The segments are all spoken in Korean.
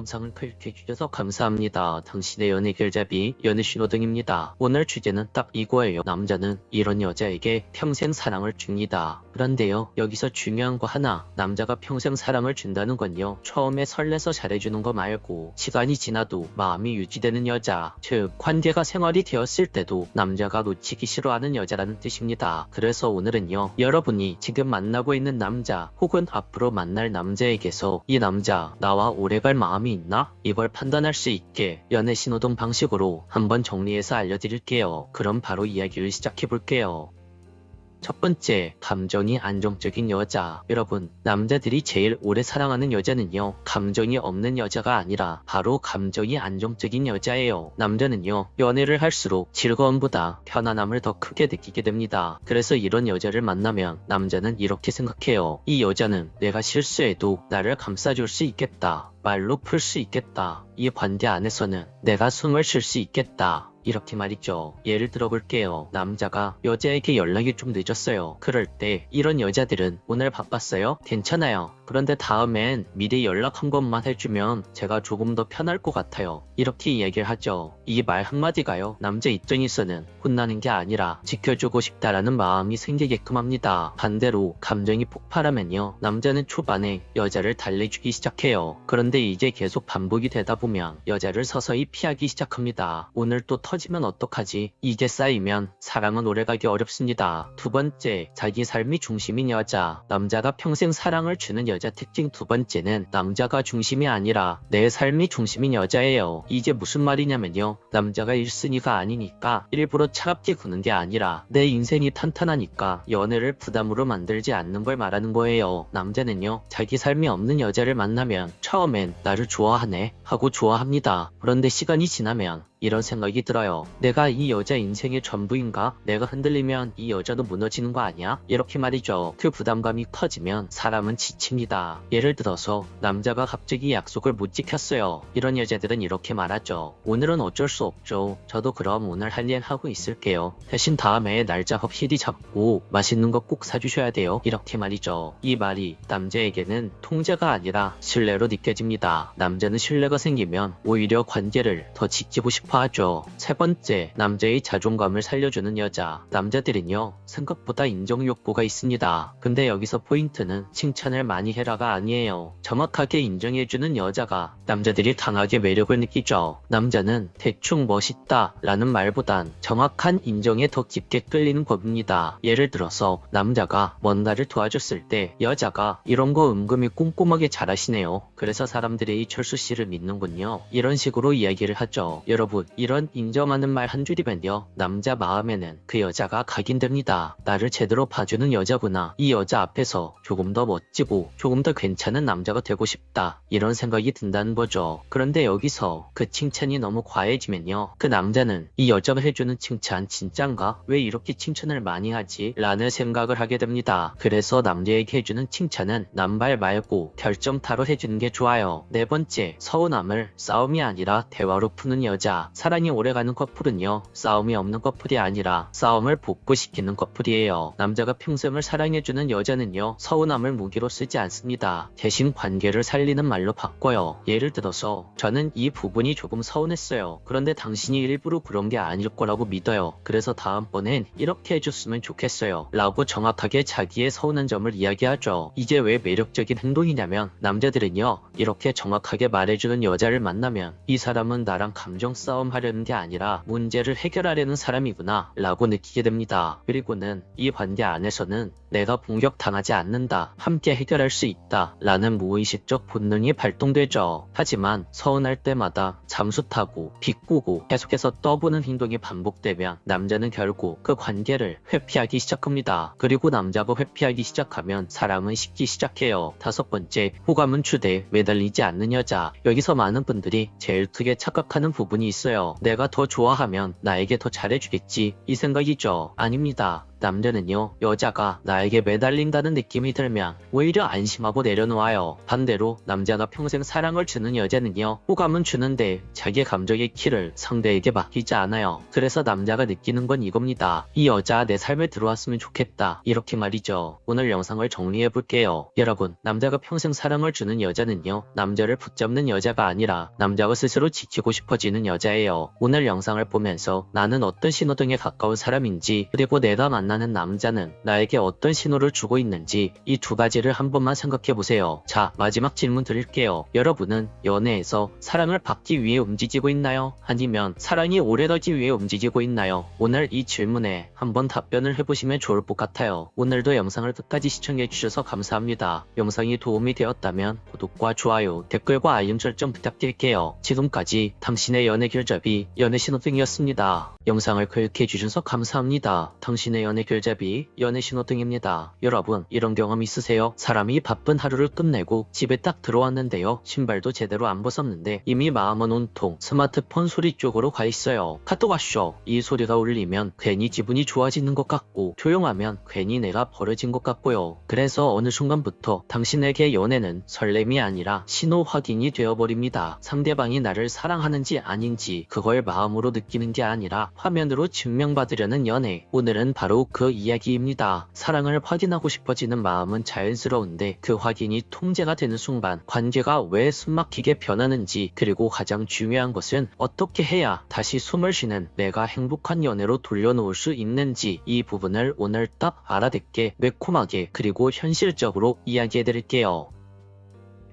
영상을 클릭해주셔서 감사합니다. 당신의 연애 길잡이 연애신호등입니다. 오늘 주제는 딱 이거예요. 남자는 이런 여자에게 평생 사랑을 줍니다. 그런데요, 여기서 중요한 거 하나, 남자가 평생 사랑을 준다는 건요, 처음에 설레서 잘해주는 거 말고 시간이 지나도 마음이 유지되는 여자, 즉 관계가 생활이 되었을 때도 남자가 놓치기 싫어하는 여자라는 뜻입니다. 그래서 오늘은요, 여러분이 지금 만나고 있는 남자 혹은 앞으로 만날 남자에게서 이 남자 나와 오래갈 마음이 있나? 이걸 판단할 수 있게 연애신호등 방식으로 한번 정리해서 알려드릴게요. 그럼 바로 이야기를 시작해볼게요. 첫 번째, 감정이 안정적인 여자. 여러분, 남자들이 제일 오래 사랑하는 여자는요, 감정이 없는 여자가 아니라 바로 감정이 안정적인 여자예요. 남자는요, 연애를 할수록 즐거움보다 편안함을 더 크게 느끼게 됩니다. 그래서 이런 여자를 만나면 남자는 이렇게 생각해요. 이 여자는 내가 실수해도 나를 감싸줄 수 있겠다. 말로 풀 수 있겠다. 이 관계 안에서는 내가 숨을 쉴 수 있겠다. 이렇게 말이죠. 예를 들어 볼게요. 남자가 여자에게 연락이 좀 늦었어요. 그럴 때 이런 여자들은 오늘 바빴어요? 괜찮아요. 그런데 다음엔 미리 연락 한 번만 해주면 제가 조금 더 편할 것 같아요. 이렇게 이야기를 하죠. 이 말 한마디가요, 남자 입장에서는 혼나는 게 아니라 지켜주고 싶다라는 마음이 생기게끔 합니다. 반대로 감정이 폭발하면요, 남자는 초반에 여자를 달래주기 시작해요. 그런데 이제 계속 반복이 되다 보면 여자를 서서히 피하기 시작합니다. 오늘 또 터지면 어떡하지? 이게 쌓이면 사랑은 오래가기 어렵습니다. 두 번째, 자기 삶이 중심인 여자. 남자가 평생 사랑을 주는 여자 특징 두 번째는 남자가 중심이 아니라 내 삶이 중심인 여자예요. 이게 무슨 말이냐면요, 남자가 1순위가 아니니까 일부러 차갑게 구는 게 아니라 내 인생이 탄탄하니까 연애를 부담으로 만들지 않는 걸 말하는 거예요. 남자는요, 자기 삶이 없는 여자를 만나면 처음엔 나를 좋아하네 하고 좋아합니다. 그런데 시간이 지나면 이런 생각이 들어요. 내가 이 여자 인생의 전부인가? 내가 흔들리면 이 여자도 무너지는 거 아니야? 이렇게 말이죠. 그 부담감이 커지면 사람은 지칩니다. 예를 들어서 남자가 갑자기 약속을 못 지켰어요. 이런 여자들은 이렇게 말하죠. 오늘은 어쩔 수 없죠. 저도 그럼 오늘 할 일 하고 있을게요. 대신 다음에 날짜 확실히 잡고 맛있는 거 꼭 사주셔야 돼요. 이렇게 말이죠. 이 말이 남자에게는 통제가 아니라 신뢰로 느껴집니다. 남자는 신뢰가 생기면 오히려 관계를 더 지키고 싶어 하죠. 세 번째, 남자의 자존감을 살려주는 여자. 남자들은요, 생각보다 인정 욕구가 있습니다. 근데 여기서 포인트는 칭찬을 많이 해라가 아니에요. 정확하게 인정해주는 여자가 남자들이 강하게 매력을 느끼죠. 남자는 대충 멋있다 라는 말보단 정확한 인정에 더 깊게 끌리는 법입니다. 예를 들어서 남자가 뭔가를 도와줬을 때 여자가 이런 거 은근히 꼼꼼하게 잘하시네요. 그래서 사람들이 철수 씨를 믿는군요. 이런 식으로 이야기를 하죠. 여러분, 이런 인정하는 말 한 줄이면요, 남자 마음에는 그 여자가 각인됩니다. 나를 제대로 봐주는 여자구나. 이 여자 앞에서 조금 더 멋지고 조금 더 괜찮은 남자가 되고 싶다. 이런 생각이 든다는 거죠. 그런데 여기서 그 칭찬이 너무 과해지면요, 그 남자는 이 여자가 해주는 칭찬 진짠가? 왜 이렇게 칭찬을 많이 하지? 라는 생각을 하게 됩니다. 그래서 남자에게 해주는 칭찬은 남발 말고 결정타로 해주는 게 좋아요. 네 번째, 서운함을 싸움이 아니라 대화로 푸는 여자. 사랑이 오래가는 커플은요, 싸움이 없는 커플이 아니라 싸움을 복구시키는 커플이에요. 남자가 평생을 사랑해주는 여자는요, 서운함을 무기로 쓰지 않습니다. 대신 관계를 살리는 말로 바꿔요. 예를 들어서 저는 이 부분이 조금 서운했어요. 그런데 당신이 일부러 그런 게 아닐 거라고 믿어요. 그래서 다음번엔 이렇게 해줬으면 좋겠어요. 라고 정확하게 자기의 서운한 점을 이야기하죠. 이게 왜 매력적인 행동이냐면, 남자들은요, 이렇게 정확하게 말해주는 여자를 만나면 이 사람은 나랑 감정 싸움 하려는 게 아니라 문제를 해결하려는 사람이구나 라고 느끼게 됩니다. 그리고는 이 관계 안에서는 내가 공격당하지 않는다, 함께 해결할 수 있다 라는 무의식적 본능이 발동되죠. 하지만 서운할 때마다 잠수 타고 비꼬고 계속해서 떠보는 행동이 반복되면 남자는 결국 그 관계를 회피하기 시작합니다. 그리고 남자가 회피하기 시작하면 사람은 식기 시작해요. 다섯 번째, 호감은 추대에 매달리지 않는 여자. 여기서 많은 분들이 제일 크게 착각하는 부분이 있어요. 내가 더 좋아하면 나에게 더 잘해주겠지, 이 생각이죠. 아닙니다. 남자는요, 여자가 나에게 매달린다는 느낌이 들면 오히려 안심하고 내려놓아요. 반대로 남자가 평생 사랑을 주는 여자는요, 호감은 주는데 자기 감정의 키를 상대에게 맡기지 않아요. 그래서 남자가 느끼는 건 이겁니다. 이 여자 내 삶에 들어왔으면 좋겠다, 이렇게 말이죠. 오늘 영상을 정리해볼게요. 여러분, 남자가 평생 사랑을 주는 여자는요, 남자를 붙잡는 여자가 아니라 남자가 스스로 지키고 싶어지는 여자예요. 오늘 영상을 보면서 나는 어떤 신호등에 가까운 사람인지, 그리고 내가 만나는 남자는 나에게 어떤 신호를 주고 있는지, 이 두 가지를 한 번만 생각해보세요. 자, 마지막 질문 드릴게요. 여러분은 연애에서 사랑을 받기 위해 움직이고 있나요? 아니면 사랑이 오래가기 위해 움직이고 있나요? 오늘 이 질문에 한번 답변을 해보시면 좋을 것 같아요. 오늘도 영상을 끝까지 시청해주셔서 감사합니다. 영상이 도움이 되었다면 구독과 좋아요, 댓글과 알림 설정 부탁드릴게요. 지금까지 당신의 연애 길잡이 연애신호등이었습니다. 영상을 클릭해주셔서 감사합니다. 당신의 연애 길잡이 연애신호등입니다. 여러분, 이런 경험 있으세요? 사람이 바쁜 하루를 끝내고 집에 딱 들어왔는데요, 신발도 제대로 안 벗었는데 이미 마음은 온통 스마트폰 소리 쪽으로 가 있어요. 카톡 왔쇼. 이 소리가 울리면 괜히 기분이 좋아지는 것 같고, 조용하면 괜히 내가 버려진 것 같고요. 그래서 어느 순간부터 당신에게 연애는 설렘이 아니라 신호 확인이 되어버립니다. 상대방이 나를 사랑하는지 아닌지 그걸 마음으로 느끼는 게 아니라 화면으로 증명받으려는 연애. 오늘은 바로 그 이야기입니다. 사랑을 확인하고 싶어지는 마음은 자연스러운데 그 확인이 통제가 되는 순간 관계가 왜 숨막히게 변하는지, 그리고 가장 중요한 것은 어떻게 해야 다시 숨을 쉬는 내가 행복한 연애로 돌려놓을 수 있는지, 이 부분을 오늘 딱 알아듣게 매콤하게 그리고 현실적으로 이야기해드릴게요.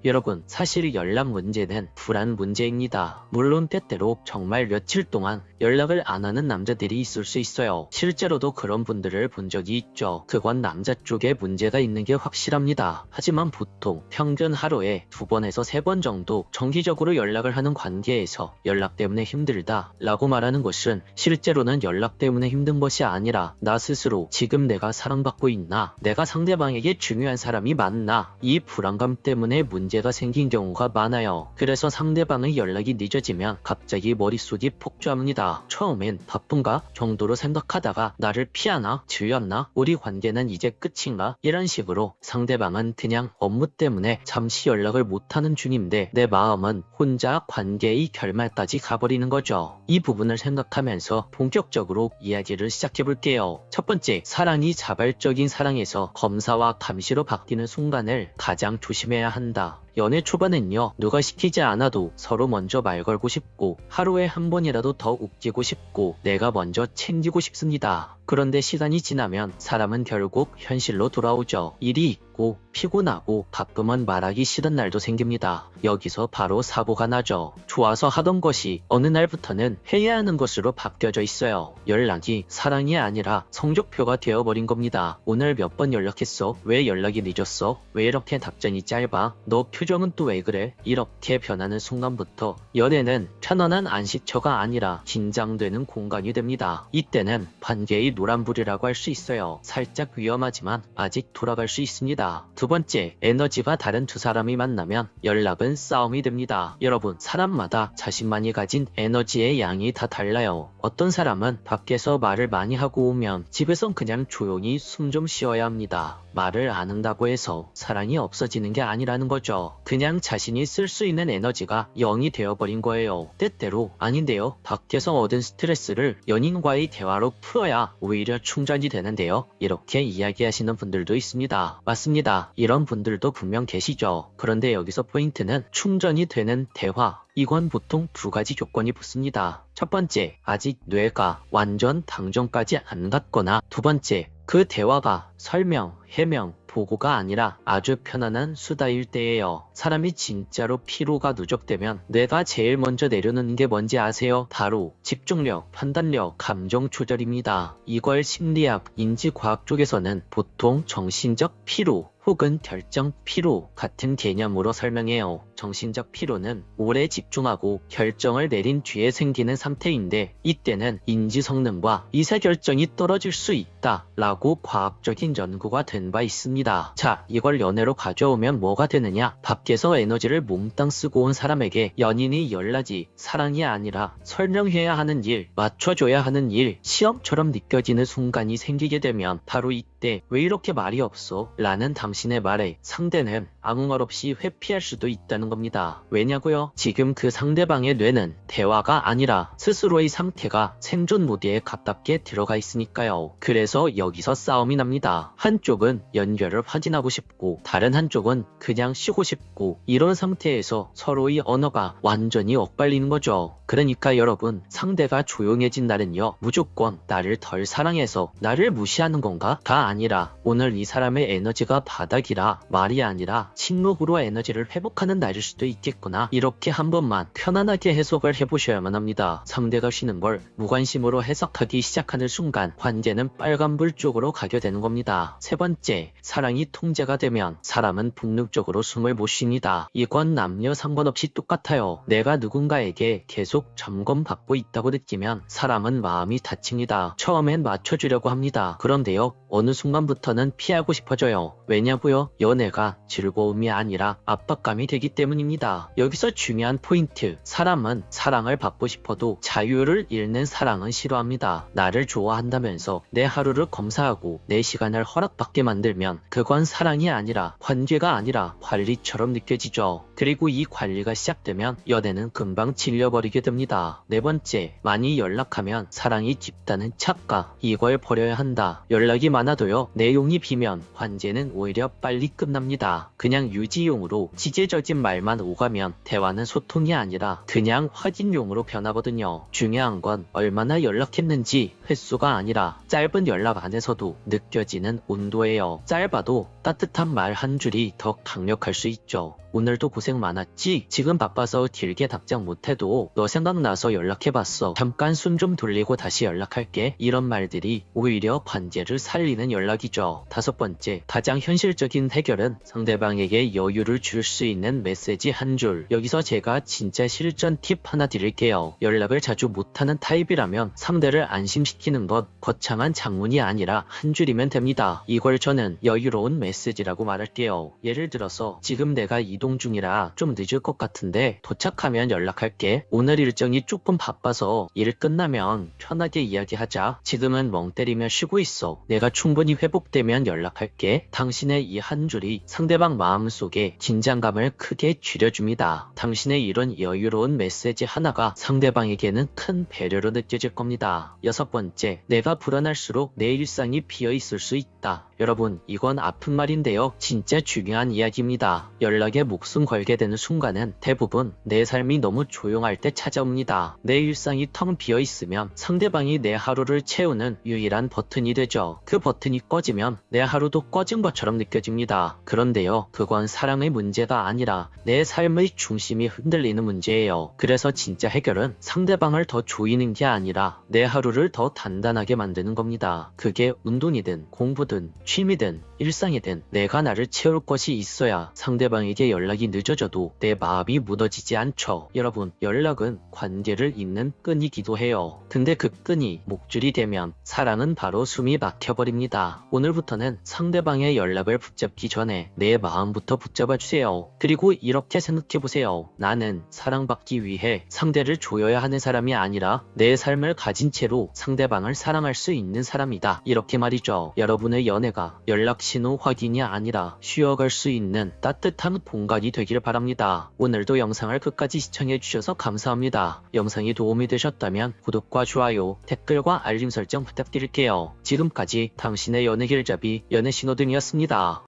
여러분, 사실 연락 문제는 불안 문제입니다. 물론 때때로 정말 며칠 동안 연락을 안 하는 남자들이 있을 수 있어요. 실제로도 그런 분들을 본 적이 있죠. 그건 남자 쪽에 문제가 있는 게 확실합니다. 하지만 보통 평균 하루에 2번에서 3번 정도 정기적으로 연락을 하는 관계에서 연락 때문에 힘들다 라고 말하는 것은 실제로는 연락 때문에 힘든 것이 아니라 나 스스로 지금 내가 사랑받고 있나, 내가 상대방에게 중요한 사람이 맞나, 이 불안감 때문에 문제가 생긴 경우가 많아요. 그래서 상대방의 연락이 늦어지면 갑자기 머릿속이 폭주합니다. 처음엔 바쁜가 정도로 생각하다가 나를 피하나, 질렸나, 우리 관계는 이제 끝인가, 이런 식으로 상대방은 그냥 업무 때문에 잠시 연락을 못하는 중인데 내 마음은 혼자 관계의 결말까지 가버리는 거죠. 이 부분을 생각하면서 본격적으로 이야기를 시작해볼게요. 첫 번째, 사랑이 자발적인 사랑에서 검사와 감시로 바뀌는 순간을 가장 조심해야 한다. 연애 초반엔요, 누가 시키지 않아도 서로 먼저 말 걸고 싶고, 하루에 한 번이라도 더 웃기고 싶고, 내가 먼저 챙기고 싶습니다. 그런데 시간이 지나면 사람은 결국 현실로 돌아오죠. 일이 있고 피곤하고 가끔은 말하기 싫은 날도 생깁니다. 여기서 바로 사고가 나죠. 좋아서 하던 것이 어느 날부터는 해야 하는 것으로 바뀌어져 있어요. 연락이 사랑이 아니라 성적표가 되어버린 겁니다. 오늘 몇 번 연락했어? 왜 연락이 늦었어? 왜 이렇게 답장이 짧아? 너 표정은 또 왜 그래? 이렇게 변하는 순간부터 연애는 편안한 안식처가 아니라 긴장되는 공간이 됩니다. 이때는 관계의 노란불이라고 할 수 있어요. 살짝 위험하지만 아직 돌아갈 수 있습니다. 두 번째, 에너지가 다른 두 사람이 만나면 연락은 싸움이 됩니다. 여러분, 사람마다 자신만이 가진 에너지의 양이 다 달라요. 어떤 사람은 밖에서 말을 많이 하고 오면 집에선 그냥 조용히 숨 좀 쉬어야 합니다. 말을 안 한다고 해서 사랑이 없어지는 게 아니라는 거죠. 그냥 자신이 쓸 수 있는 에너지가 0이 되어버린 거예요. 때때로 아닌데요, 밖에서 얻은 스트레스를 연인과의 대화로 풀어야 오히려 충전이 되는데요, 이렇게 이야기하시는 분들도 있습니다. 맞습니다. 이런 분들도 분명 계시죠. 그런데 여기서 포인트는 충전이 되는 대화. 이건 보통 두 가지 조건이 붙습니다. 첫 번째, 아직 뇌가 완전 당정까지 안 갔거나, 두 번째, 그 대화가 설명, 해명, 보고가 아니라 아주 편안한 수다일 때예요. 사람이 진짜로 피로가 누적되면 뇌가 제일 먼저 내려놓는 게 뭔지 아세요? 바로 집중력, 판단력, 감정 조절입니다. 이걸 심리학, 인지과학 쪽에서는 보통 정신적 피로 혹은 결정 피로 같은 개념으로 설명해요. 정신적 피로는 오래 집중하고 결정을 내린 뒤에 생기는 상태인데, 이때는 인지 성능과 의사결정이 떨어질 수 있다 라고 과학적인 연구가 된 바 있습니다. 겁니다. 자, 이걸 연애로 가져오면 뭐가 되느냐? 밖에서 에너지를 몽땅 쓰고 온 사람에게 연인이 연락이 사랑이 아니라 설명해야 하는 일, 맞춰줘야 하는 일, 시험처럼 느껴지는 순간이 생기게 되면 바로 이때 왜 이렇게 말이 없어? 라는 당신의 말에 상대는 아무 말 없이 회피할 수도 있다는 겁니다. 왜냐고요? 지금 그 상대방의 뇌는 대화가 아니라 스스로의 상태가 생존 모드에 가깝게 들어가 있으니까요. 그래서 여기서 싸움이 납니다. 한쪽은 연결을 확인하고 싶고 다른 한쪽은 그냥 쉬고 싶고 이런 상태에서 서로의 언어가 완전히 엇갈리는 거죠. 그러니까 여러분, 상대가 조용해진 날은요, 무조건 나를 덜 사랑해서 나를 무시하는 건가?가 아니라 오늘 이 사람의 에너지가 바닥이라 말이 아니라 침묵으로 에너지를 회복하는 날일 수도 있겠구나. 이렇게 한 번만 편안하게 해석을 해보셔야만 합니다. 상대가 쉬는 걸 무관심으로 해석하기 시작하는 순간 관계는 빨간불 쪽으로 가게 되는 겁니다. 세 번째, 사랑이 통제가 되면 사람은 본능적으로 숨을 못 쉽니다. 이건 남녀 상관없이 똑같아요. 내가 누군가에게 계속 점검받고 있다고 느끼면 사람은 마음이 다칩니다. 처음엔 맞춰주려고 합니다. 그런데요, 어느 순간부터는 피하고 싶어져요. 왜냐고요? 연애가 즐거움이 아니라 압박감이 되기 때문입니다. 여기서 중요한 포인트, 사람은 사랑을 받고 싶어도 자유를 잃는 사랑은 싫어합니다. 나를 좋아한다면서 내 하루를 검사하고 내 시간을 허락받게 만들면 그건 사랑이 아니라 관계가 아니라 관리처럼 느껴지죠. 그리고 이 관리가 시작되면 연애는 금방 질려버리게 됩니다. 네 번째, 많이 연락하면 사랑이 깊다는 착각, 이걸 버려야 한다. 연락이 많아도요, 내용이 비면 관계는 오히려 빨리 끝납니다. 그냥 유지용으로 지제적인 말만 오가면 대화는 소통이 아니라 그냥 확인용으로 변하거든요. 중요한 건 얼마나 연락했는지 횟수가 아니라 짧은 연락 안에서도 느껴지는 온도예요. 짧아도 따뜻한 말 한 줄이 더 강력할 수 있죠. 오늘도 고생 많았지? 지금 바빠서 길게 답장 못해도 너 생각나서 연락해봤어. 잠깐 숨 좀 돌리고 다시 연락할게. 이런 말들이 오히려 관계를 살리는 연락이죠. 다섯 번째, 가장 현실적인 해결은 상대방에게 여유를 줄 수 있는 메시지 한 줄. 여기서 제가 진짜 실전 팁 하나 드릴게요. 연락을 자주 못하는 타입이라면 상대를 안심시키는 것 거창한 장문이 아니라 한 줄이면 됩니다. 이걸 저는 여유로운 메시지라고 말할게요. 예를 들어서 지금 내가 이동 중이라 좀 늦을 것 같은데 도착하면 연락할게. 오늘 일정이 조금 바빠서 일 끝나면 편하게 이야기하자. 지금은 멍 때리며 쉬고 있어. 내가 충분히 회복되면 연락할게. 당신의 이 한 줄이 상대방 마음속에 긴장감을 크게 줄여줍니다. 당신의 이런 여유로운 메시지 하나가 상대방에게는 큰 배려로 느껴질 겁니다. 여섯 번째, 내가 불안할수록 내 일상이 비어있을 수 있다. 여러분, 이건 아픈 말인데요, 진짜 중요한 이야기입니다. 연락에 목숨 걸게 되는 순간은 대부분 내 삶이 너무 조용할 때 찾아옵니다. 내 일상이 텅 비어있으면 상대방이 내 하루를 채우는 유일한 버튼이 되죠. 그 버튼이 꺼지면 내 하루도 꺼진 것처럼 느껴집니다. 그런데요, 그건 사랑의 문제가 아니라 내 삶의 중심이 흔들리는 문제예요. 그래서 진짜 해결은 상대방을 더 조이는 게 아니라 내 하루를 더 단단하게 만드는 겁니다. 그게 운동이든 공부든 취미든 일상이든 내가 나를 채울 것이 있어야 상대방에게 연락이 늦어져도 내 마음이 무너지지 않죠. 여러분, 연락은 관계를 잇는 끈이기도 해요. 근데 그 끈이 목줄이 되면 사랑은 바로 숨이 막혀버립니다. 오늘부터는 상대방의 연락을 붙잡기 전에 내 마음부터 붙잡아주세요. 그리고 이렇게 생각해보세요. 나는 사랑받기 위해 상대를 조여야 하는 사람이 아니라 내 삶을 가진 채로 상대방을 사랑할 수 있는 사람이다. 이렇게 말이죠. 여러분의 연애가 연락 신호 확인이 아니라 쉬어갈 수 있는 따뜻한 공간이 되길 바랍니다. 오늘도 영상을 끝까지 시청해주셔서 감사합니다. 영상이 도움이 되셨다면 구독과 좋아요, 댓글과 알림 설정 부탁드릴게요. 지금까지 당신의 연애 길잡이 연애신호등이었습니다.